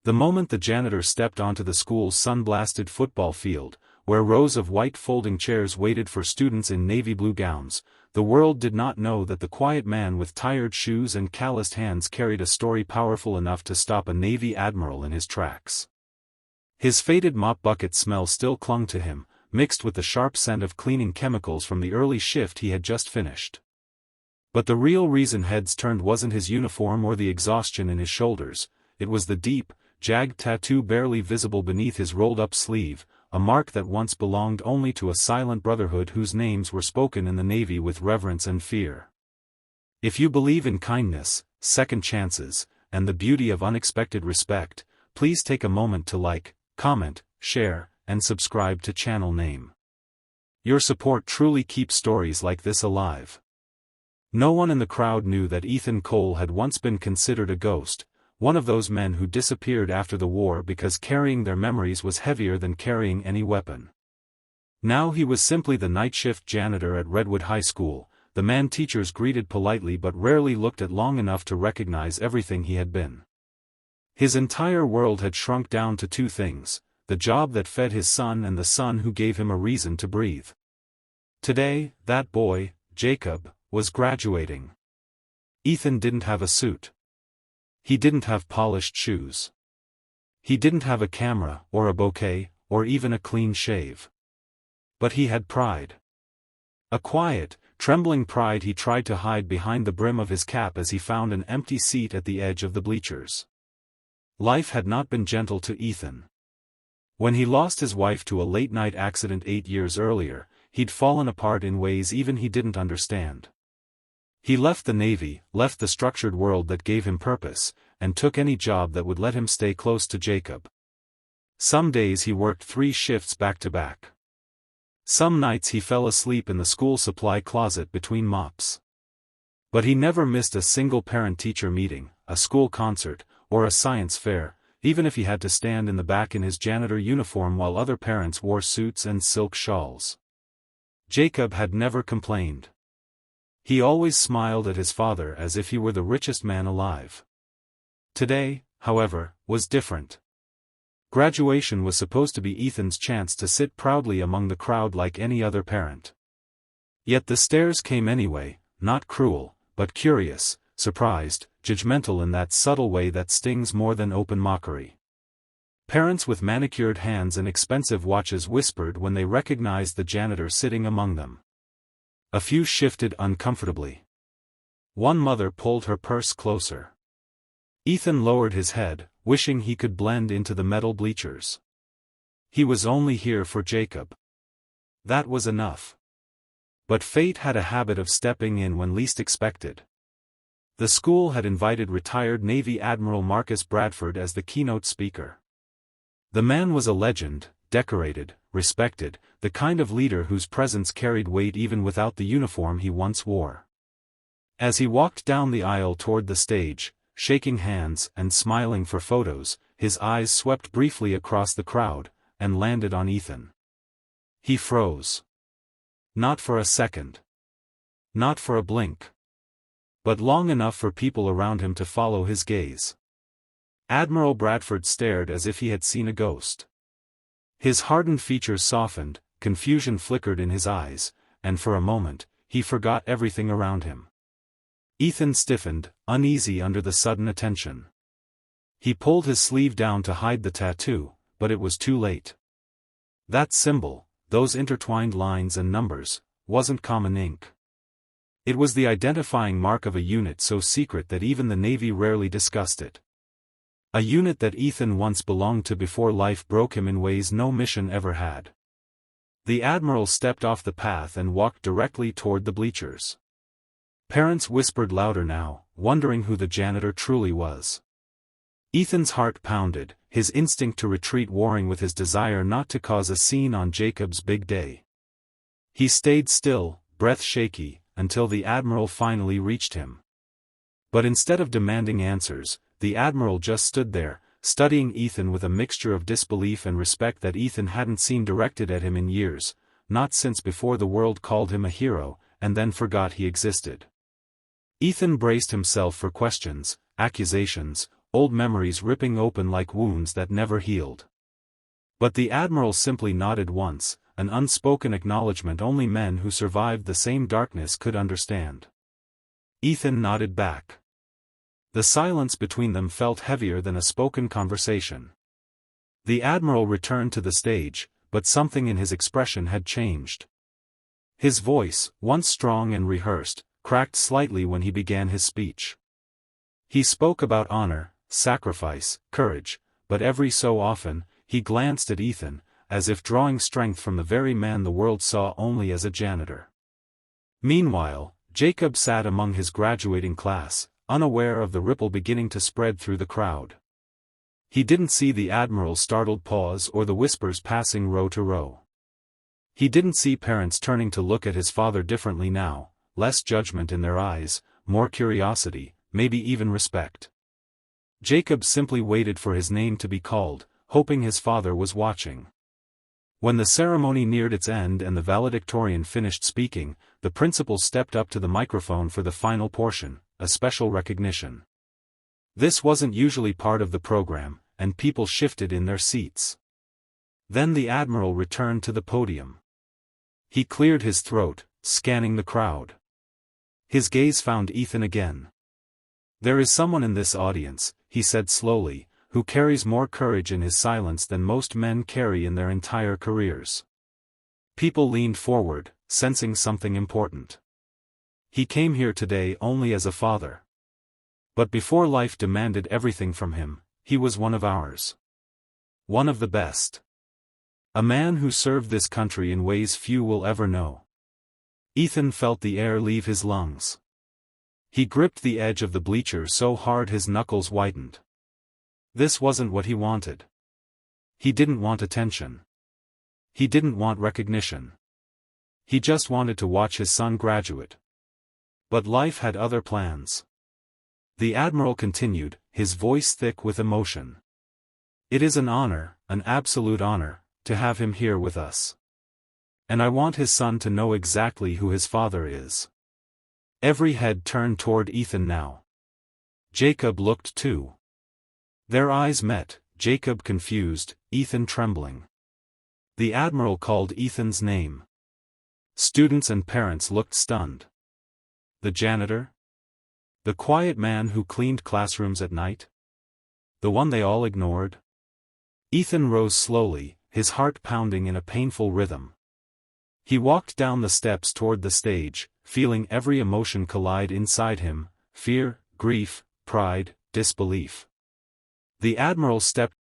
The moment the janitor stepped onto the school's sun-blasted football field, where rows of white folding chairs waited for students in navy blue gowns, the world did not know that the quiet man with tired shoes and calloused hands carried a story powerful enough to stop a Navy Admiral in his tracks. His faded mop bucket smell still clung to him, mixed with the sharp scent of cleaning chemicals from the early shift he had just finished. But the real reason heads turned wasn't his uniform or the exhaustion in his shoulders, it was the deep, jagged tattoo barely visible beneath his rolled-up sleeve, a mark that once belonged only to a silent brotherhood whose names were spoken in the Navy with reverence and fear. If you believe in kindness, second chances, and the beauty of unexpected respect, please take a moment to like, comment, share, and subscribe to channel name. Your support truly keeps stories like this alive. No one in the crowd knew that Ethan Cole had once been considered a ghost, one of those men who disappeared after the war because carrying their memories was heavier than carrying any weapon. Now he was simply the night shift janitor at Redwood High School, the man teachers greeted politely but rarely looked at long enough to recognize everything he had been. His entire world had shrunk down to two things, the job that fed his son and the son who gave him a reason to breathe. Today, that boy, Jacob, was graduating. Ethan didn't have a suit. He didn't have polished shoes. He didn't have a camera, or a bouquet, or even a clean shave. But he had pride. A quiet, trembling pride he tried to hide behind the brim of his cap as he found an empty seat at the edge of the bleachers. Life had not been gentle to Ethan. When he lost his wife to a late-night accident 8 years earlier, he'd fallen apart in ways even he didn't understand. He left the Navy, left the structured world that gave him purpose, and took any job that would let him stay close to Jacob. Some days he worked 3 shifts back-to-back. Some nights he fell asleep in the school supply closet between mops. But he never missed a single parent-teacher meeting, a school concert, or a science fair, even if he had to stand in the back in his janitor uniform while other parents wore suits and silk shawls. Jacob had never complained. He always smiled at his father as if he were the richest man alive. Today, however, was different. Graduation was supposed to be Ethan's chance to sit proudly among the crowd like any other parent. Yet the stares came anyway, not cruel, but curious, surprised, judgmental in that subtle way that stings more than open mockery. Parents with manicured hands and expensive watches whispered when they recognized the janitor sitting among them. A few shifted uncomfortably. One mother pulled her purse closer. Ethan lowered his head, wishing he could blend into the metal bleachers. He was only here for Jacob. That was enough. But fate had a habit of stepping in when least expected. The school had invited retired Navy Admiral Marcus Bradford as the keynote speaker. The man was a legend, decorated, respected, the kind of leader whose presence carried weight even without the uniform he once wore. As he walked down the aisle toward the stage, shaking hands and smiling for photos, his eyes swept briefly across the crowd, and landed on Ethan. He froze. Not for a second. Not for a blink. But long enough for people around him to follow his gaze. Admiral Bradford stared as if he had seen a ghost. His hardened features softened, confusion flickered in his eyes, and for a moment, he forgot everything around him. Ethan stiffened, uneasy under the sudden attention. He pulled his sleeve down to hide the tattoo, but it was too late. That symbol, those intertwined lines and numbers, wasn't common ink. It was the identifying mark of a unit so secret that even the Navy rarely discussed it. A unit that Ethan once belonged to before life broke him in ways no mission ever had. The Admiral stepped off the path and walked directly toward the bleachers. Parents whispered louder now, wondering who the janitor truly was. Ethan's heart pounded, his instinct to retreat warring with his desire not to cause a scene on Jacob's big day. He stayed still, breath shaky, until the Admiral finally reached him. But instead of demanding answers, the Admiral just stood there, studying Ethan with a mixture of disbelief and respect that Ethan hadn't seen directed at him in years, not since before the world called him a hero, and then forgot he existed. Ethan braced himself for questions, accusations, old memories ripping open like wounds that never healed. But the Admiral simply nodded once, an unspoken acknowledgement only men who survived the same darkness could understand. Ethan nodded back. The silence between them felt heavier than a spoken conversation. The Admiral returned to the stage, but something in his expression had changed. His voice, once strong and rehearsed, cracked slightly when he began his speech. He spoke about honor, sacrifice, courage, but every so often, he glanced at Ethan, as if drawing strength from the very man the world saw only as a janitor. Meanwhile, Jacob sat among his graduating class, unaware of the ripple beginning to spread through the crowd. He didn't see the Admiral's startled pause or the whispers passing row to row. He didn't see parents turning to look at his father differently now, less judgment in their eyes, more curiosity, maybe even respect. Jacob simply waited for his name to be called, hoping his father was watching. When the ceremony neared its end and the valedictorian finished speaking, the principal stepped up to the microphone for the final portion, a special recognition. This wasn't usually part of the program, and people shifted in their seats. Then the Admiral returned to the podium. He cleared his throat, scanning the crowd. His gaze found Ethan again. "There is someone in this audience," he said slowly, "who carries more courage in his silence than most men carry in their entire careers." People leaned forward, sensing something important. He came here today only as a father. But before life demanded everything from him, he was one of ours. One of the best. A man who served this country in ways few will ever know. Ethan felt the air leave his lungs. He gripped the edge of the bleacher so hard his knuckles whitened. This wasn't what he wanted. He didn't want attention. He didn't want recognition. He just wanted to watch his son graduate. But life had other plans. The Admiral continued, his voice thick with emotion. "It is an honor, an absolute honor, to have him here with us. And I want his son to know exactly who his father is." Every head turned toward Ethan now. Jacob looked too. Their eyes met, Jacob confused, Ethan trembling. The Admiral called Ethan's name. Students and parents looked stunned. The janitor? The quiet man who cleaned classrooms at night? The one they all ignored? Ethan rose slowly, his heart pounding in a painful rhythm. He walked down the steps toward the stage, feeling every emotion collide inside him, fear, grief, pride, disbelief. The Admiral stepped